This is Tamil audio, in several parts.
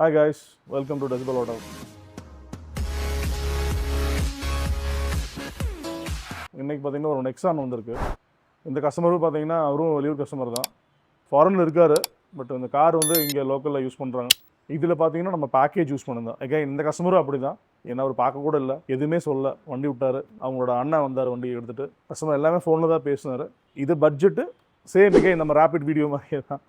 Hi guys, welcome to Decibel Autohub. இன்னைக்கு பார்த்தீங்கன்னா ஒரு நெக்ஸான் வந்திருக்கு. இந்த கஸ்டமரும் பார்த்தீங்கன்னா அவரும் வெளியூர் கஸ்டமர் தான். ஃபாரினில் இருக்கார், பட் இந்த கார் வந்து இங்கே லோக்கலில் யூஸ் பண்ணுறாங்க. இதில் பார்த்தீங்கன்னா நம்ம பேக்கேஜ் யூஸ் பண்ணிருந்தோம். எகைன் இந்த கஸ்டமரும் அப்படி தான். ஏன்னா அவர் பார்க்க கூட இல்லை, எதுவுமே சொல்ல, வண்டி விட்டார். அவங்களோட அண்ணன் வந்தார் வண்டி எடுத்துகிட்டு. கஸ்டமர் எல்லாமே ஃபோனில் தான் பேசினார். இது பட்ஜெட்டு சேம் எகைன் நம்ம ரேபிட் வீடியோ மாதிரியே தான்.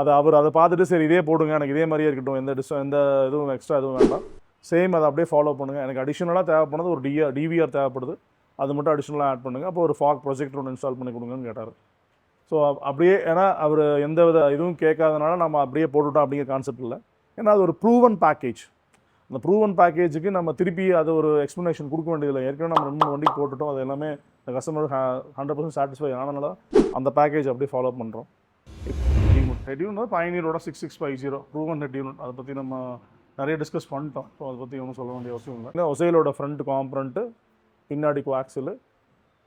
அதை பார்த்துட்டு சரி இதே போடுங்க, எனக்கு இதே மாதிரியே இருக்கட்டும், எந்த இதுவும் எக்ஸ்ட்ரா எதுவும் வேண்டாம், சேம் அதை அப்படியே ஃபாலோ பண்ணுங்கள். எனக்கு அடிஷ்னலாக தேவைப்படுறது ஒரு டிவிஆர் தேவைப்படுது, அது மட்டும் அடிஷ்னலாக ஆட் பண்ணுங்கள். அப்போ ஒரு ஃபாக் ப்ரொஜெக்டர் ஒன்று இன்ஸ்டால் பண்ணி கொடுங்கன்னு கேட்டார். ஸோ அப்படியே ஏன்னா அவர் எந்த வித இதுவும் கேட்காதனால நம்ம அப்படியே போட்டுவிட்டோம் அப்படிங்கிற கான்செப்ட் இல்லை. ஏன்னா அது ஒரு ப்ரூவன் பேக்கேஜ். அந்த ப்ரூவன் பேக்கேஜுக்கு நம்ம திருப்பி அது ஒரு எக்ஸ்ப்ளனேஷன் கொடுக்க வேண்டியதில்லை. ஏற்கனவே நம்ம 2-3 வண்டி போட்டுட்டோம், அது எல்லாமே இந்த கஸ்டமர் 100% சாட்டிஸ்ஃபை ஆனதுனால அந்த பேக்கேஜ் அப்படியே ஃபாலோ பண்ணுறோம். ஹெட் யூனிட் பயணியரோட 6650 ப்ரூவன் ஹெட் யூனிட். அதை பற்றி நம்ம நிறைய டிஸ்கஸ் பண்ணிட்டோம். ஸோ அதை பற்றி ஒன்றும் சொல்ல வேண்டிய அவசியம் இல்லை. ஒசைலோட ஃப்ரண்ட் காம்பரண்ட்டு, பின்னாடி கோஆக்சில்,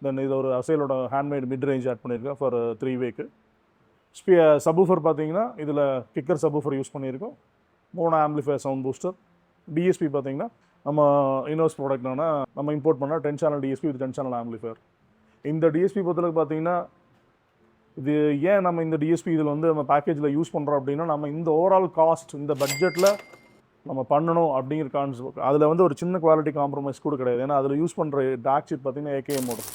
தென் இது ஒரு அசைலோட ஹேண்ட்மேட் மிட் ரேஞ்ச் ஆட் பண்ணியிருக்கேன் ஃபார் 3 வேக்கு. சப்வூஃபர் பார்த்தீங்கன்னா இதில் கிக்கர் சப்வூஃபர் யூஸ் பண்ணியிருக்கோம். Mono amplifier sound booster. DSP பார்த்தீங்கன்னா நம்ம இன்வெர்ஸ் ப்ராடக்ட்னா நம்ம இம்போர்ட் பண்ணால் 10 channel DSP with 10 channel amplifier. இந்த டிஎஸ்பி பொறுத்தளவுக்கு பார்த்தீங்கன்னா இது ஏன் நம்ம இந்த டிஎஸ்பி இதில் வந்து நம்ம பேக்கேஜில் யூஸ் பண்ணுறோம் அப்படின்னா, நம்ம இந்த ஓவரால் காஸ்ட் இந்த பட்ஜெட்டில் நம்ம பண்ணணும் அப்படிங்கிற கான்செப்ட். அதில் வந்து ஒரு சின்ன குவாலிட்டி காம்ப்ரமைஸ் கூட கிடையாது. ஏன்னா அதில் யூஸ் பண்ணுற டாக் சிப் பார்த்தீங்கன்னா ஏகேஎம் மாடல்.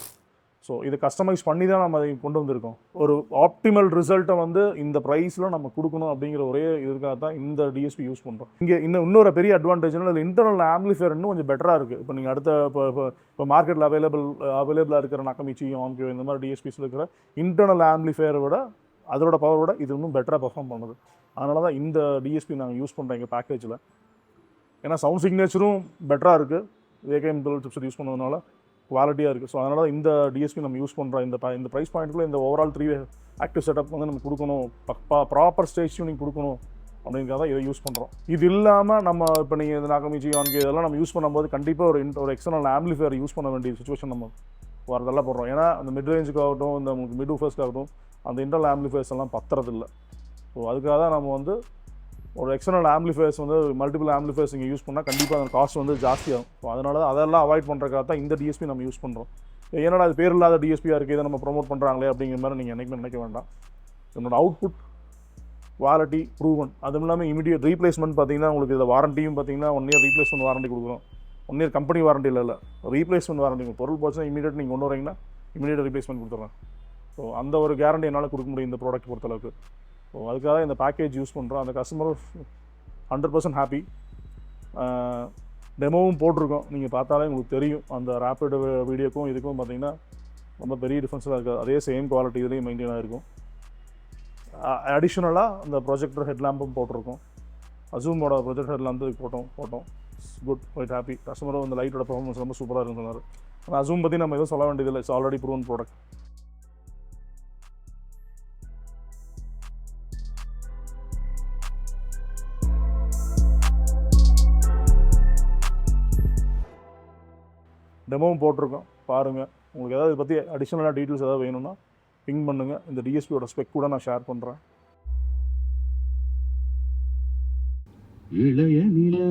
ஸோ இதை கஸ்டமைஸ் பண்ணி தான் நம்ம அதை கொண்டு வந்திருக்கோம். ஒரு ஆப்டிமல் ரிசல்ட்டை வந்து இந்த ப்ரைஸில் நம்ம கொடுக்கணும் அப்படிங்கிற ஒரே இதுக்காக தான் இந்த டிஎஸ்பி யூஸ் பண்ணுறோம். இங்கே இன்னொரு பெரிய அட்வான்டேஜ்னால் அதில் இன்டர்னல் ஆம்பிளிஃபையர் இன்னும் கொஞ்சம் பெட்டராக இருக்குது. இப்போ நீங்கள் அடுத்த இப்போ மார்க்கெட்டில் அவைலபிளாக இருக்கிற நக்கமிச்சி, ஆம்கியோ இந்த மாதிரி டிஎஸ்பிஸில் இருக்கிற இன்டர்னல் ஆம்பிளிஃபையரை விட அதோட பவரோட இது இன்னும் பெட்டராக பர்ஃபார்ம் பண்ணுது. அதனால தான் இந்த டிஎஸ்பி நாங்கள் யூஸ் பண்ணுறோம் எங்கள் பேக்கேஜில். ஏன்னா சவுண்ட் சிக்னேச்சரும் பெட்டராக இருக்குது, ஏகேஎம் சிப்ஸ் யூஸ் பண்ணதுனால குவாலிட்டியாக இருக்குது. ஸோ அதனால் இந்த டிஎஸ்பி நம்ம யூஸ் பண்ணுறோம். இந்த ப்ரைஸ் பாயிண்ட்டுக்குள்ளே இந்த ஓவரால் 3 ஆக்டிவ் செட்டப் வந்து நம்ம கொடுக்கணும், ப்ராப்பர் ஸ்டேஜ் டியூனிங் கொடுக்கணும் அப்படிங்கிறத தான் இதை யூஸ் பண்ணுறோம். இது இல்லாமல் நம்ம இப்போ நீங்கள் இந்த நாகமிச்சி, ஆன்கே இதெல்லாம் நம்ம யூஸ் பண்ணும்போது கண்டிப்பாக ஒரு எக்ஸ்டர்னல் ஆம்பிளிஃபையர் யூஸ் பண்ண வேண்டிய சுச்சுவேஷன் நம்ம வரதெல்லாம் போடுறோம். ஏன்னா அந்த மிட் ரேஞ்சுக்காகட்டும், இந்த மிட் ஊஃபர்ஸ்க்காகட்டும் அந்த இன்டர்னல் ஆம்பிளிஃபையர்ஸ் எல்லாம் பத்துறதில்லை. ஸோ அதுக்காக தான் நம்ம வந்து ஒரு எக்ஸ்டர்னல் ஆம்பிளிஃபையர்ஸ் வந்து மல்டிபிள் ஆம்பிளிஃபையர்ஸ் இங்கே யூஸ் பண்ணால் கண்டிப்பாக அந்த காஸ்ட் வந்து ஜாஸ்தியாகும். ஸோ அதனால தான் அதெல்லாம் அவாய்ட் பண்ணுறதுக்காக தான் இந்த டிஎஸ்பி நம்ம யூஸ் பண்ணுறோம். ஏன்னா அது பேர் இல்லாத டிஎஸ்பியாக இருக்குது, இதை நம்ம ப்ரொமோட் பண்ணுறாங்களே அப்படிங்கிற மாதிரி நீங்கள் என்றைக்குமே நினைக்க வேண்டாம். என்னோட அவுட்புட் குவாலிட்டி ப்ரூவன், அதுவும் இல்லாமல் இமீடியட் ரீப்ளேஸ்மெண்ட் பார்த்தீங்கன்னா உங்களுக்கு இதில் வாரண்டியும் பார்த்தீங்கன்னா 1 இயர் ரீப்ளேஸ்மெண்ட் வாரண்டி கொடுக்குறோம். 1 இயர் கம்பெனி வாரண்டி இல்லை, ரீப்ளேஸ்மெண்ட் வாரண்டி. பொருள் போச்சுன்னா இமீடியட் நீங்கள் கொண்டு வரீங்கன்னா இமீடியட் ரீப்ளேஸ்மெண்ட் கொடுத்துட்றேன். ஸோ அந்த ஒரு கேரண்டி என்னால் கொடுக்க முடியும் இந்த ப்ராடக்ட் பொறுத்தளவுக்கு. ஸோ அதுக்காக இந்த பேக்கேஜ் யூஸ் பண்ணுறோம். அந்த கஸ்டமரும் 100% ஹாப்பி. டெமோவும் போட்டிருக்கோம், நீங்கள் பார்த்தாலே உங்களுக்கு தெரியும். அந்த ரேப்பிட் வீடியோக்கும் இதுக்கும் பார்த்தீங்கன்னா ரொம்ப பெரிய டிஃப்ரென்ஸாக இருக்குது. அதே சேம் குவாலிட்டி இதுலேயும் மெயின்டைன் ஆகிருக்கும். அடிஷ்னலாக அந்த ப்ரொஜெக்டர் ஹெட்லாம்பும் போட்டிருக்கோம். அசூமோட ப்ரொஜெக்டர் ஹெட்லாம்பு போட்டோம். Good, quite happy. கஸ்டமரும் அந்த லைட்டோட பர்ஃபார்மன்ஸ் ரொம்ப சூப்பராக இருக்குன்னு. ஆனால் அசூம் பற்றி நம்ம எதுவும் சொல்ல வேண்டியதில்லை, இட்ஸ் ஆல்ரெடி ப்ரூவன் ப்ராடக்ட். டெமோவும் போட்டிருக்கோம், பாருங்கள். உங்களுக்கு ஏதாவது இதை பற்றி அடிஷ்னலாக டீட்டெயில்ஸ் ஏதாவது வேணும்னா பிங் பண்ணுங்கள். இந்த டிஎஸ்பியோட ஸ்பெக் கூட நான் ஷேர் பண்ணுறேன். இளைய நிலா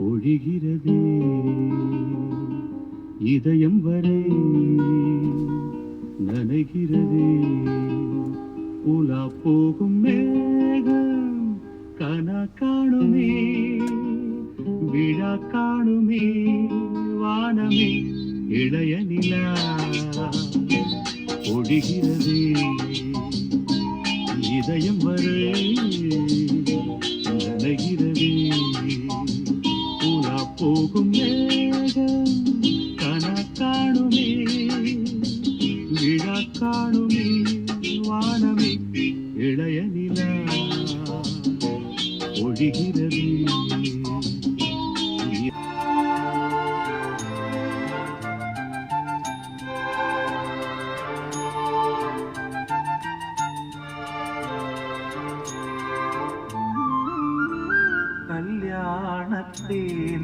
ஒழிகிறதே இதயம் வரை நனைகிறதே உலா போகும் மேகம் கனா காணுமே விழா காணுமே வானமே இளைய நிலா ஒழிகிறதே இதயம் வரை நனைகிறதே உலா போகும் மேகம் கனா காணுமே விழா காணுமே வானமே இளைய நிலா ஒழிகிறதே.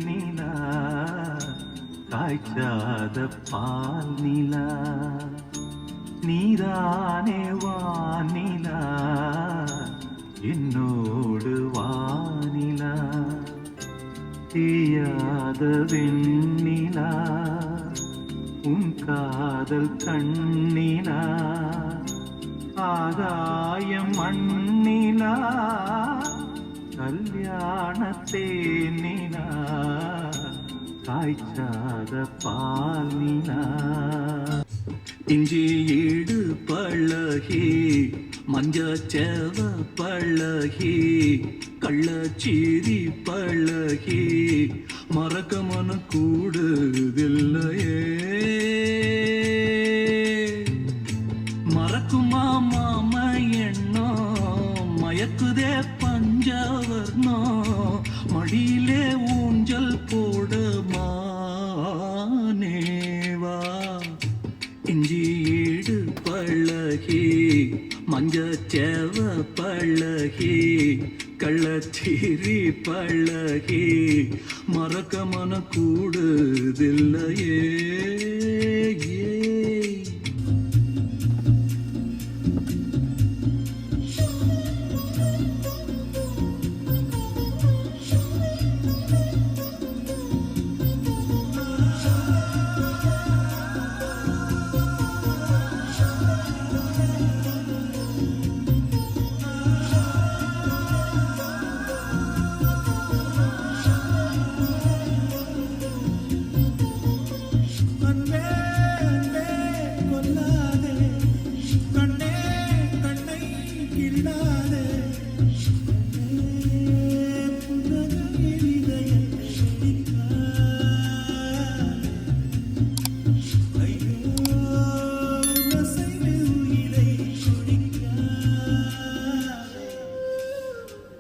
நிலா காய்ச்சாத பால் நிலா நீதானே வானிலா என்னோடு தீயாத வெண்ணிலா உன் காதல் கண்ணிலா ஆகாயம் மண்ணிலா கல்யாண தேனிலா காய்ச்சாத பாலினா இஞ்சி ஈடு பழகி மஞ்சச்சேவ பழகி கள்ளச்சீரி பழகி மறக்க மன கூடுதில்லையே மறக்குமா மாம எண்ணோ மயக்குதே பஞ்சவர்ணோ மடியிலே ஊஞ்சல் போடுமா நேவா இஞ்சி ஈடு பழகி மஞ்சச்சேவ பழகி கள்ளச்சீரி பழகி மறக்க மன கூடுதில்லையே